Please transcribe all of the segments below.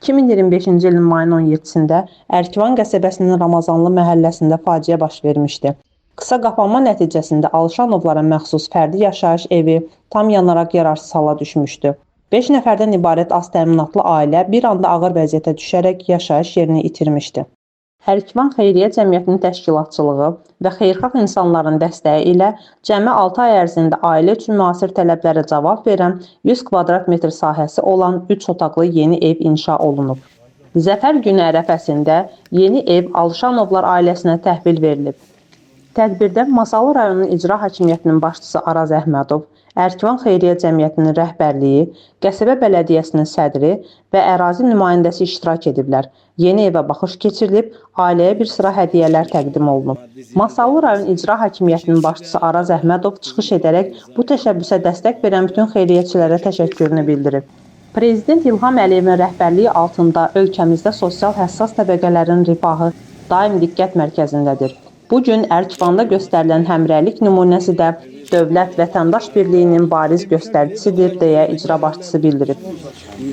2025-ci ilin mayın 17-sində Ərkivan qəsəbəsinin Ramazanlı məhəlləsində faciə baş vermişdi. Qısa qapanma nəticəsində Alşanovlara məxsus fərdi yaşayış evi tam yanaraq yararsız hala düşmüşdü. 5 nəfərdən ibarət az təminatlı ailə bir anda ağır vəziyyətə düşərək yaşayış yerini itirmişdi. Ərkivan Xeyriyyə Cəmiyyətinin təşkilatçılığı və xeyirxah insanların dəstəyi ilə cəmi 6 ay ərzində ailə üçün müasir tələblərə cavab verən 100 kvadrat metr sahəsi olan 3 otaqlı yeni ev inşa olunub. Zəfər günü ərəfəsində yeni ev Alşanovlar ailəsinə təhvil verilib. Tədbirdə Masallı rayonunun icra hakimiyyətinin başçısı Araz Əhmədov, Ərkivan Xeyriyyə Cəmiyyətinin rəhbərliyi, Qəsəbə Bələdiyyəsinin sədri və ərazi nümayəndəsi iştirak ediblər. Yeni evə baxış keçirilib, ailəyə bir sıra hədiyyələr təqdim olunub. Masallı rayon icra hakimiyyətinin başçısı Araz Əhmədov çıxış edərək bu təşəbbüsə dəstək verən bütün xeyriyyəçilərə təşəkkürünü bildirib. Prezident İlham Əliyevin rəhbərliyi altında ölkəmizdə sosial həssas təbəqələrin rifahı daim diqqət mərkəzindədir. Bu gün Ərkivanda göstərilən həmrəylik nümunəsi də dövlət-vətəndaş birliyinin bariz göstəricisidir, deyə icra başçısı bildirib.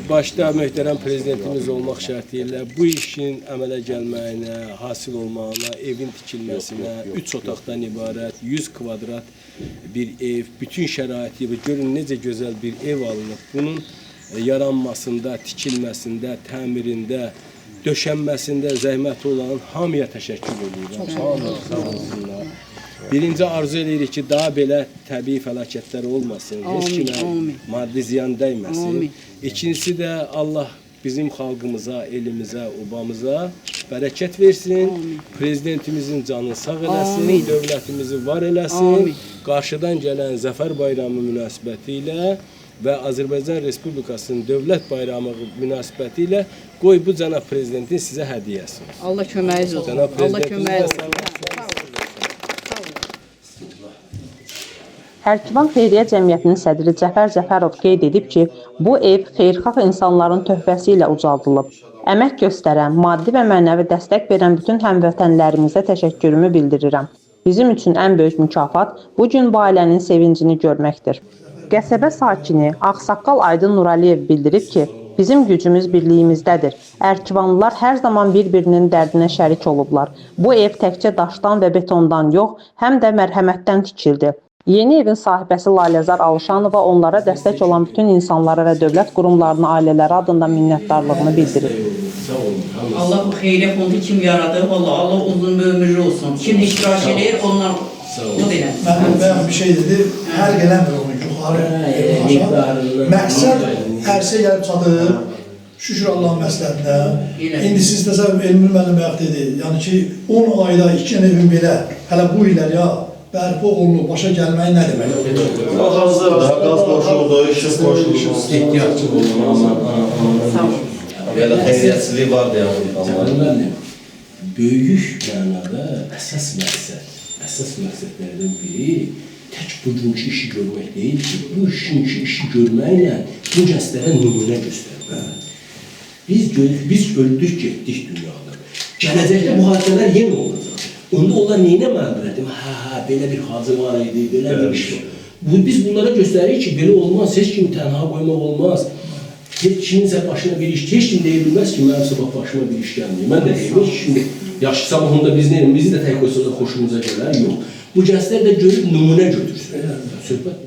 Başda möhtərəm prezidentimiz olmaq şərti ilə bu işin əmələ gəlməyinə, hasil olmağına, evin tikilməsinə, 3 otaqdan ibarət 100 kvadrat bir ev, bütün şəraiti və görün necə gözəl bir ev alınıb. Bunun yaranmasında, tikilməsində, təmirində, döşənməsində zəhməti olan hamıya təşəkkür edirəm. Sağ olsunlar. Birinci arzu edirik ki, daha belə təbii fəlakətlər olmasın, heç kimə maddi ziyan dəyməsin. İkincisi də Allah bizim xalqımıza, elimizə, obamıza bərəkət versin, prezidentimizin canını sağ eləsin, dövlətimizi var eləsin, qarşıdan gələn Zəfər bayramı münasibəti ilə və Azərbaycan Respublikasının dövlət bayramı münasibəti ilə qoy bu cənab prezidentin sizə hədiyyəsi. Allah köməyiniz olsun. Allah köməyiniz olsun. Ərkivan Xeyriyyə Cəmiyyətinin sədri Cəfər Cəfərov qeyd edib ki, bu ev xeyirxah insanların töhfəsi ilə ucaldılıb. Əmək göstərən, maddi və mənəvi dəstək verən bütün həmvətənlərimizə təşəkkürümü bildirirəm. Bizim üçün ən böyük mükafat bu gün bu ailənin sevincini görməkdir. Qəsəbə sakini Ağsaqqal Aydın Nuraliyev bildirib ki, bizim gücümüz birliyimizdədir. Ərkivanlılar hər zaman bir-birinin dərdinə şərik olublar. Bu ev təkcə daşdan və betondan yox, həm də mərhəmətdən tikildi. Yeni evin sahibəsi Laləzar Alşanova onlara dəstək olan bütün insanlara və dövlət qurumlarına, ailələri adından minnətdarlığını bildirir. Allah bu xeyriyyə fondu kim yaradır? Vallahi Allah uzun bir ömürlü olsun. Kim iştirak edir, onlar o belə. Mən bir şey dedi, hər gələn bir onun yuxarı məqsəd ərsə gəlib çatır. Şükür Allah'ın məsləhətinə. İndi siz təsəvvür Elmir müəllim bayaq dedi. Yəni ki, 10 ayda 2 evin belə, hələ bu illər ya, bərpa olunub, başa gəlməyi nə demək? Qaz qoşuldu, işıq qoşuldu, ehtiyatçı oldu. Belə xeyriyyəçiliyi var deyəm. Böyük mənada əsas məqsədlərdən biri tək bugünkü işi görmək deyil ki, bu işi görməklə bu gənclərə nümunə göstərmək. Biz öldük, getdik dünyada. Gələcəkdə bu hadisələr yenə olacaq. Onda onlar neyinə məlumətim? Belə bir hadisə var idi, belə bir iş var. Biz bunlara göstəririk ki, belə olmaz, heç kimi tənha qoymaq olmaz. Heç kiminsə başına bir iş, heç kim deyə bilməz ki, mənim sabah başıma bir iş gəlməyir. Mən də deyim ki, şimdi yaxşı sabahında biz neyim, bizi də tək qoysa da xoşumuza gələr, yox. Bu gənclər də görüb nümunə götürsün. Söhbət